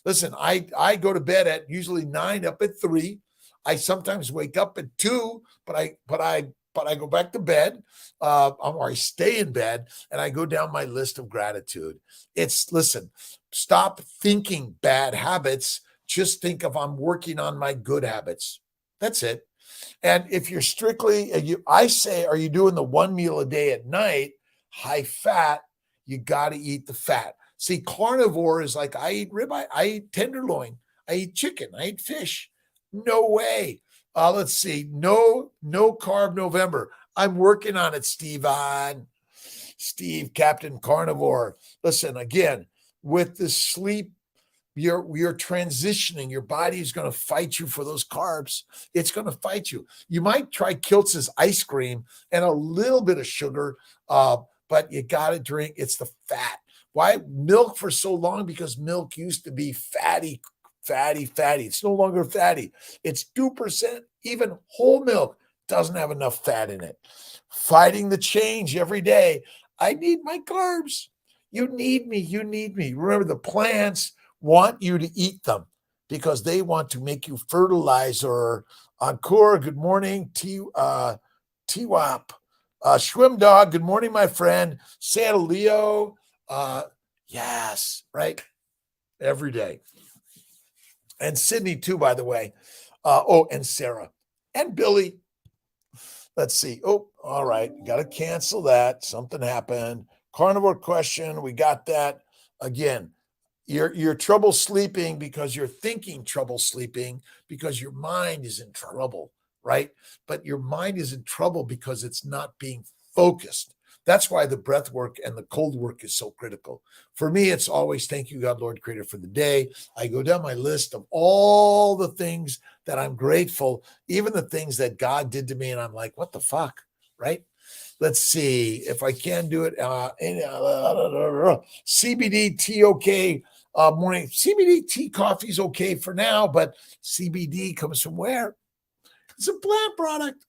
Listen, I go to bed at usually 9, up at 3. I sometimes wake up at 2, but I go back to bed, or I stay in bed, and I go down my list of gratitude. Listen, stop thinking bad habits. Just think of I'm working on my good habits. That's it. And if you're strictly, I say, are you doing the one meal a day at night, high fat, you got to eat the fat. See, carnivore is like I eat ribeye, I eat tenderloin, I eat chicken, I eat fish. No way. Let's see. No carb November. I'm working on it, Steve, Captain Carnivore. Listen, again, with the sleep, you're transitioning. Your body is going to fight you for those carbs. It's going to fight you. You might try Kiltz's ice cream and a little bit of sugar, but you got to drink. It's the fat. Why milk for so long? Because milk used to be fatty. It's no longer fatty. It's 2%. Even whole milk doesn't have enough fat in it. Fighting the change every day. I need my carbs. You need me. Remember, the plants want you to eat them because they want to make you fertilizer. Encore, good morning. T-Wap. Schwim Dog, good morning, my friend. Santa Leo. Yes, right? Every day. And Sydney too, by the way. And Sarah and Billy. Let's see. Oh, all right. Got to cancel that. Something happened. Carnivore question. We got that. Again, you're trouble sleeping because you're thinking trouble sleeping because your mind is in trouble, right? But your mind is in trouble because it's not being focused. That's why the breath work and the cold work is so critical. For me, it's always thank you, God, Lord, Creator, for the day. I go down my list of all the things that I'm grateful, even the things that God did to me. And I'm like, what the fuck, right? Let's see if I can do it. CBD tea, okay. Morning. CBD tea coffee is okay for now, but CBD comes from where? It's a plant product.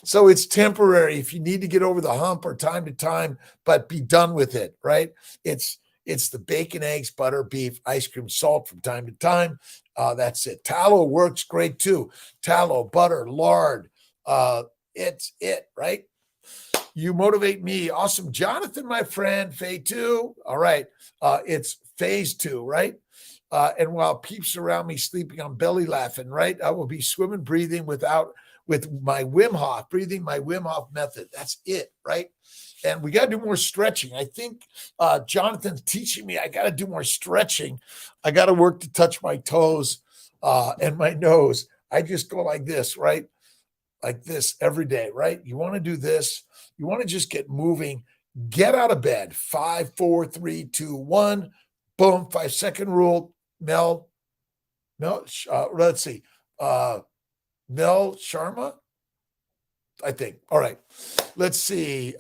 So it's temporary if you need to get over the hump or time to time, but be done with it, right? It's the bacon, eggs, butter, beef, ice cream, salt from time to time. That's it. Tallow works great too. Tallow, butter, lard. It's it, right? You motivate me. Awesome. Jonathan, my friend, Faye 2. All right. It's phase 2, right? And while peeps around me sleeping, I'm belly laughing, right? I will be swimming, breathing with my Wim Hof, breathing my Wim Hof method. That's it, right? And we got to do more stretching. I think Jonathan's teaching me I got to do more stretching. I got to work to touch my toes and my nose. I just go like this, right? Like this every day, right? You want to do this. You want to just get moving. Get out of bed. 5, 4, 3, 2, 1. Boom. 5-second rule. Mel, let's see. Mel Sharma, I think. All right. Let's see.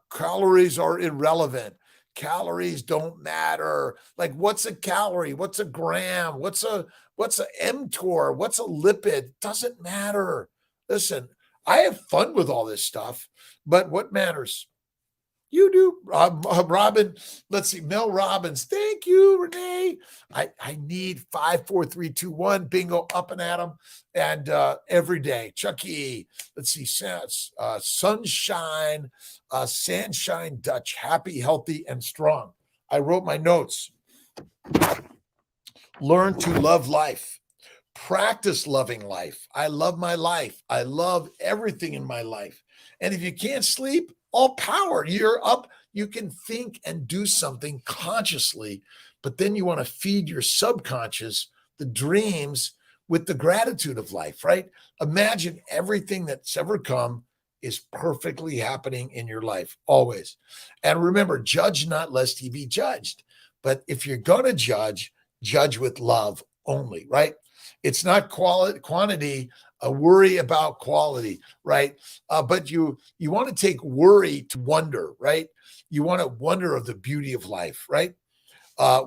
Calories are irrelevant. Calories don't matter. Like, what's a calorie? What's a gram? What's a mTOR? What's a lipid? Doesn't matter. Listen, I have fun with all this stuff, but what matters? You do. Robin, let's see. Mel Robbins. Thank you, Renee. I need 5, 4, 3, 2, 1. Bingo, up and at them. And every day. Chucky, let's see. Sunshine, Sandshine Dutch. Happy, healthy, and strong. I wrote my notes. Learn to love life. Practice loving life. I love my life. I love everything in my life. And if you can't sleep, all power. You're up. You can think and do something consciously, but then you want to feed your subconscious the dreams with the gratitude of life, right? Imagine everything that's ever come is perfectly happening in your life, always. And remember, judge not lest ye be judged. But if you're going to judge, judge with love only, right? It's not quantity, a worry about quality, right? But you want to take worry to wonder, right? You want to wonder of the beauty of life, right?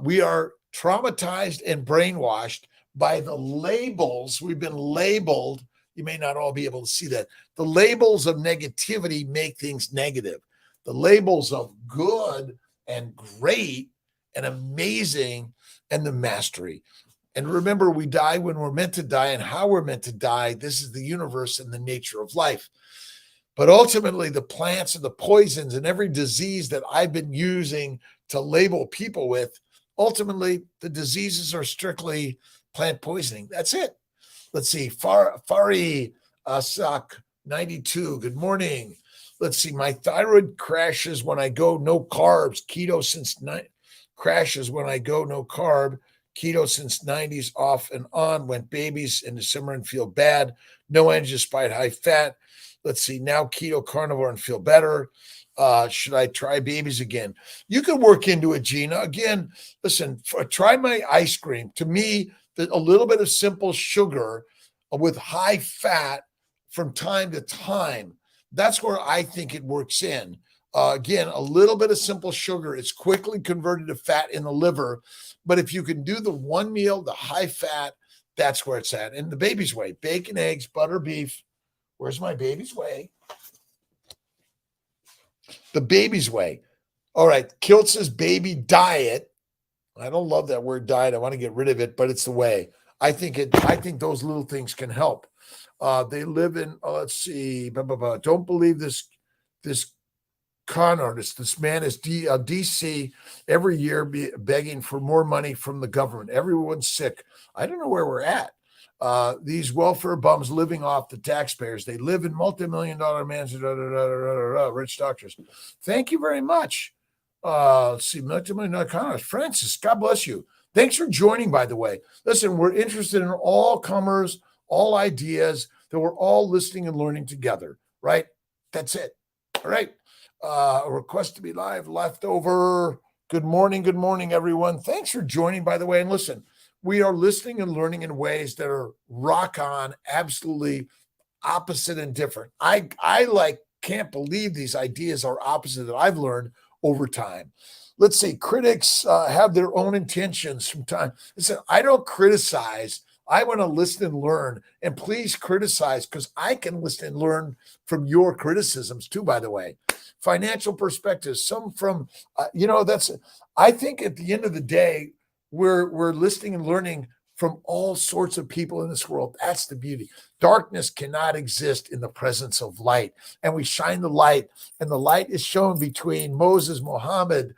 We are traumatized and brainwashed by the labels. We've been labeled. You may not all be able to see that. The labels of negativity make things negative. The labels of good and great and amazing and the mastery. And remember, we die when we're meant to die and how we're meant to die. This is the universe and the nature of life. But ultimately, the plants and the poisons and every disease that I've been using to label people with, ultimately, the diseases are strictly plant poisoning. That's it. Let's see. Fari Sak 92. Good morning. Let's see. My thyroid crashes when I go no carbs. Keto since crashes when I go no carb. Keto since 90s off and on. Went babies in the summer and feel bad. No energy despite high fat. Let's see. Now keto carnivore and feel better. Should I try babies again? You can work into it, Gina. Again, listen, try my ice cream. To me, a little bit of simple sugar with high fat from time to time. That's where I think it works in. Again, a little bit of simple sugar is quickly converted to fat in the liver. But if you can do the one meal, the high fat, that's where it's at. And the baby's way, bacon, eggs, butter, beef. Where's my baby's way? The baby's way. All right. Kiltz's baby diet. I don't love that word diet. I want to get rid of it, but it's the way. I think those little things can help. They live in, let's see, don't believe this con artist. This man is DC every year begging for more money from the government. Everyone's sick. I don't know where we're at. These welfare bums living off the taxpayers. They live in multi-million-dollar mansions, rich doctors. Thank you very much. Let's see, multi-million-dollar con artist. Francis, God bless you. Thanks for joining, by the way. Listen, we're interested in all comers, all ideas, that we're all listening and learning together, right? That's it. All right. A request to be live, leftover. Good morning, everyone. Thanks for joining, by the way. And listen, we are listening and learning in ways that are rock on, absolutely opposite and different. I can't believe these ideas are opposite that I've learned over time. Let's say critics have their own intentions from time. Listen, I don't criticize. I want to listen and learn. And please criticize, because I can listen and learn from your criticisms too, by the way. Financial perspectives, some from, I think at the end of the day, we're listening and learning from all sorts of people in this world. That's the beauty. Darkness cannot exist in the presence of light. And we shine the light, and the light is shown between Moses, Muhammad,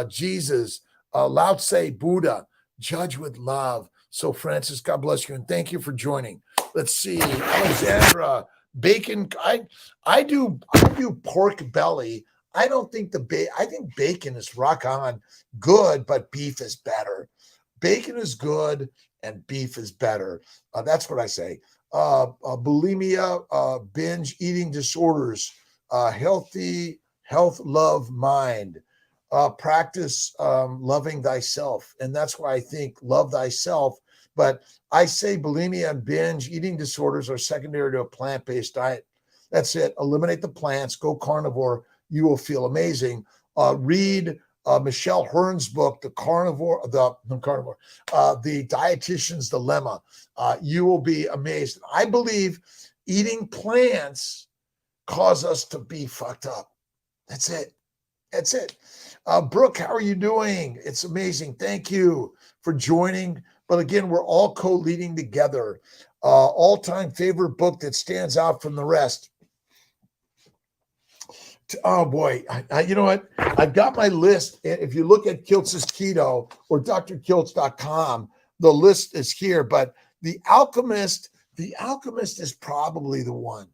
Jesus, Lao Tse, Buddha. Judge with love. So, Francis, God bless you, and thank you for joining. Let's see, Alexandra, bacon. I do pork belly. I don't think I think bacon is rock on good, but beef is better. Bacon is good and beef is better. That's what I say. Bulimia, binge eating disorders, health, love, mind, practice loving thyself. And that's why I think love thyself. But I say bulimia and binge eating disorders are secondary to a plant-based diet. That's it. Eliminate the plants, go carnivore. You will feel amazing. Read Michelle Hearn's book, The Dietitian's Dilemma. You will be amazed. I believe eating plants cause us to be fucked up. That's it. That's it. Brooke, how are you doing? It's amazing. Thank you for joining. But again, we're all co-leading together. All-time favorite book that stands out from the rest. Oh boy, you know what? I've got my list. If you look at Kiltz's Keto or drkiltz.com, the list is here. But The Alchemist is probably the one,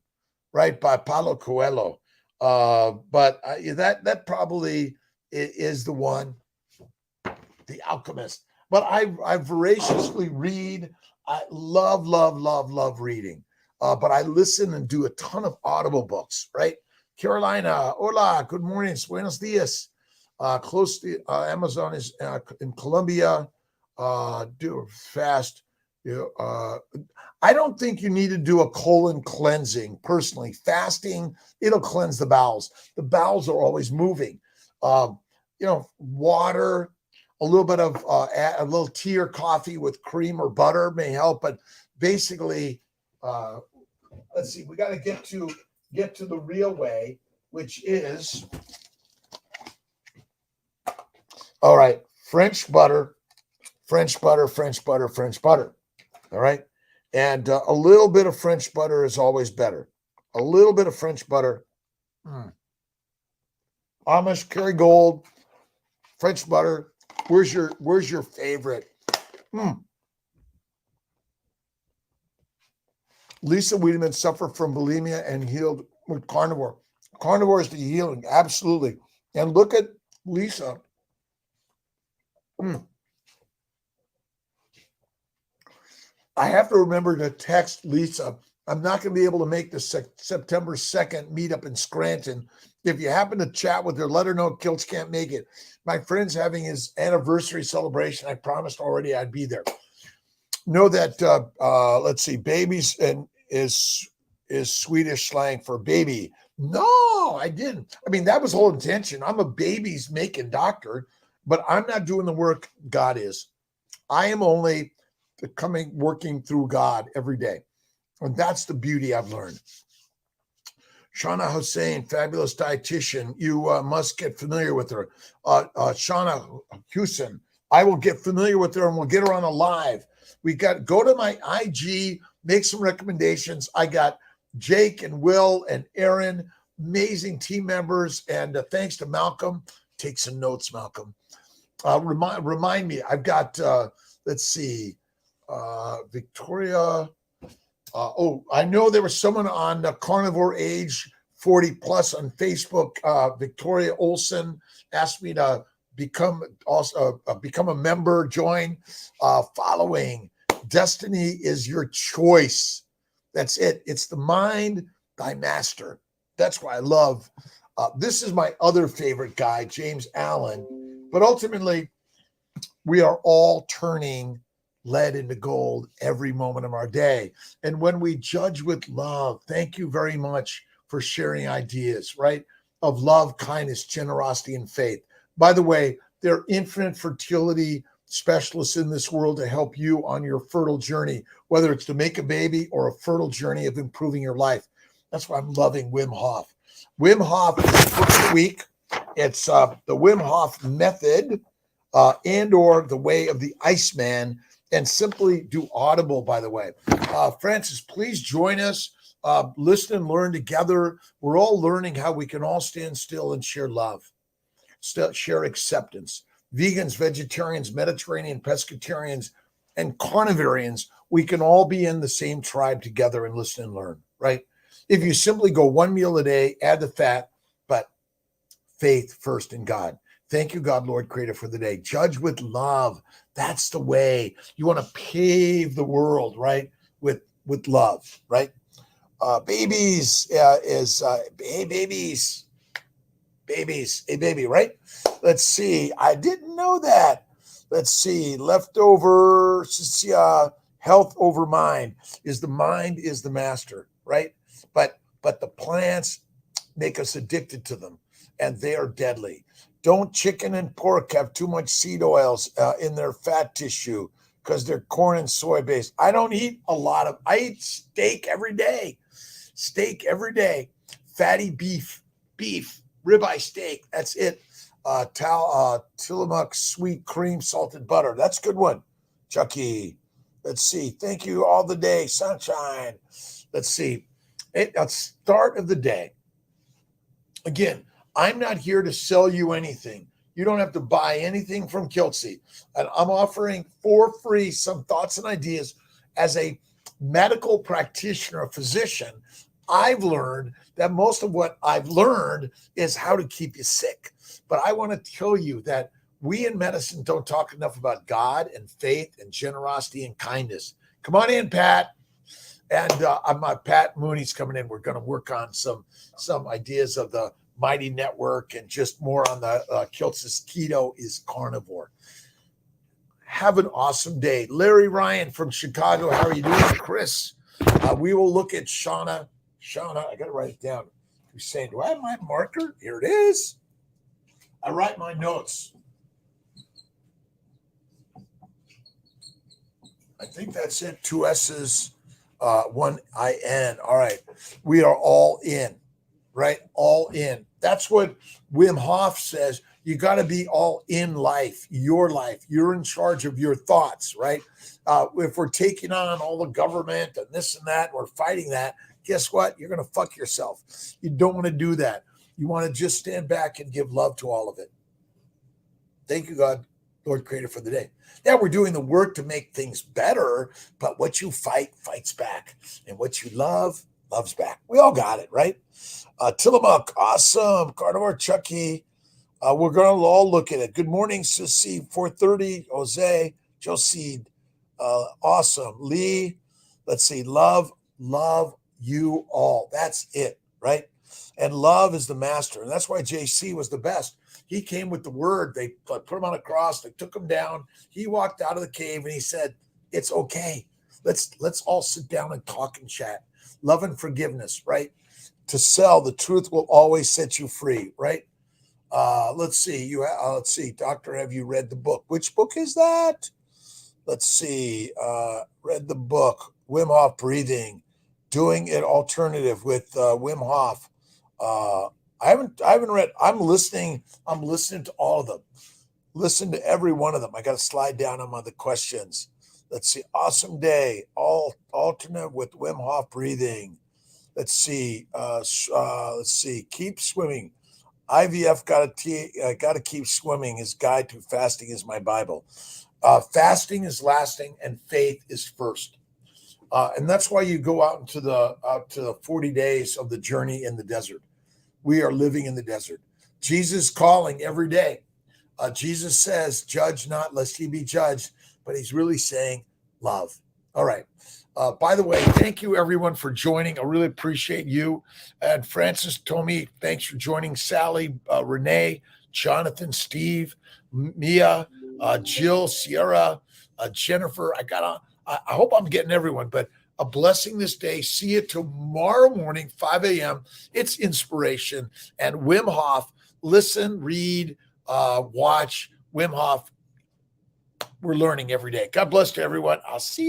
right? By Paulo Coelho. But that probably is the one, The Alchemist. But I voraciously read. I love reading. But I listen and do a ton of Audible books, right? Carolina, hola, good morning, buenos dias. Close to Amazon is in Colombia. Do fast. I don't think you need to do a colon cleansing personally. Fasting, it'll cleanse the bowels. The bowels are always moving. Water, a little bit of a little tea or coffee with cream or butter may help. But basically, let's see, we got to get to the real way, which is, all right, French butter. All right. And a little bit of French butter is always better. A little bit of French butter. Amish, Kerrygold, French butter. Where's your favorite? Lisa Wiedemann suffered from bulimia and healed with carnivore. Carnivore is the healing, absolutely. And look at Lisa. I have to remember to text Lisa. I'm not going to be able to make the September 2nd meetup in Scranton. If you happen to chat with her, let her know Kiltz can't make it. My friend's having his anniversary celebration. I promised already I'd be there. Know that, let's see, babies is Swedish slang for baby. No, I didn't. I mean, that was the whole intention. I'm a babies making doctor, but I'm not doing the work God is. I am only working through God every day. And that's the beauty I've learned. Shauna Hussein, fabulous dietitian. You must get familiar with her. Shauna Hussein, I will get familiar with her and we'll get her on a live. Go to my IG, make some recommendations. I got Jake and Will and Aaron, amazing team members. And thanks to Malcolm. Take some notes, Malcolm. Remind me, I've got, let's see, Victoria. I know there was someone on Carnivore Age 40 Plus on Facebook. Victoria Olson asked me to become a member, join, following. Destiny is your choice. That's it. It's the mind, thy master. That's why I love. This is my other favorite guy, James Allen. But ultimately, we are all turning lead into gold every moment of our day. And when we judge with love, thank you very much for sharing ideas, right? Of love, kindness, generosity, and faith. By the way, there are infinite fertility specialists in this world to help you on your fertile journey, whether it's to make a baby or a fertile journey of improving your life. That's why I'm loving Wim Hof. Wim Hof is the book of the week. It's the Wim Hof method and or the way of the Iceman. and simply do Audible, by the way. Francis, please join us. Listen and learn together. We're all learning how we can all stand still and share love, share acceptance. Vegans, vegetarians, Mediterranean, pescatarians, and carnivorians, we can all be in the same tribe together and listen and learn, right? If you simply go one meal a day, add the fat, but faith first in God. Thank you, God, Lord, Creator, for the day. Judge with love. That's the way. You want to pave the world, right? With love, right? Babies hey, babies. Babies, a baby, right? Let's see. I didn't know that. Let's see. Leftover, health over mind. The mind is the master, right? But the plants make us addicted to them, and they are deadly. Don't chicken and pork have too much seed oils in their fat tissue because they're corn and soy based. I don't eat I eat steak every day. Fatty beef, ribeye steak. That's it. Tillamook sweet cream salted butter. That's a good one. Chucky. Let's see. Thank you all the day. Sunshine. Let's see. At start of the day. Again, I'm not here to sell you anything. You don't have to buy anything from Kiltz. And I'm offering for free some thoughts and ideas as a medical practitioner, a physician. I've learned that most of what I've learned is how to keep you sick. But I want to tell you that we in medicine don't talk enough about God and faith and generosity and kindness. Come on in, Pat. And my Pat Mooney's coming in. We're going to work on some ideas of the Mighty Network and just more on the Kiltz's keto is carnivore. Have an awesome day. Larry Ryan from Chicago. How are you doing? Chris, we will look at Shauna, I got to write it down. Who's saying, do I have my marker? Here it is. I write my notes. I think that's it. 2 S's, 1 IN. All right. We are all in, right? All in. That's what Wim Hof says. You got to be all in life, your life. You're in charge of your thoughts, right? If we're taking on all the government and this and that, we're fighting that, guess what? You're going to fuck yourself. You don't want to do that. You want to just stand back and give love to all of it. Thank you, God, Lord Creator, for the day. Yeah, we're doing the work to make things better, but what you fight, fights back. And what you love, loves back. We all got it, right? Tillamook, awesome. Carnivore, Chucky. We're going to all look at it. Good morning, Susie, 430, Jose, Josie, awesome. Lee, let's see, love you all. That's it, right? And love is the master. And that's why JC was the best. He came with the word. They put him on a cross. They took him down. He walked out of the cave and he said, it's okay. Let's all sit down and talk and chat. Love and forgiveness, right? To sell, the truth will always set you free, right? Let's see. Let's see. Doctor, have you read the book? Which book is that? Let's see. Read the book. Wim Hof breathing. Doing it alternative with Wim Hof. I haven't read. I'm listening to all of them. Listen to every one of them. I got to slide down on the questions. Let's see. Awesome day. Alternate with Wim Hof breathing. Let's see. Let's see. Keep swimming. IVF got to keep swimming. His guide to fasting is my Bible. Fasting is lasting, and faith is first. And that's why you go out to the 40 days of the journey in the desert. We are living in the desert. Jesus calling every day. Jesus says, "Judge not, lest ye be judged," but he's really saying, "Love." All right. By the way, thank you everyone for joining. I really appreciate you. And Francis, Tommy, thanks for joining. Sally, Renee, Jonathan, Steve, Mia, Jill, Sierra, Jennifer. I hope I'm getting everyone, but a blessing this day. See you tomorrow morning, 5 a.m. It's inspiration and Wim Hof. Listen, read, watch Wim Hof. We're learning every day. God bless to everyone. I'll see you.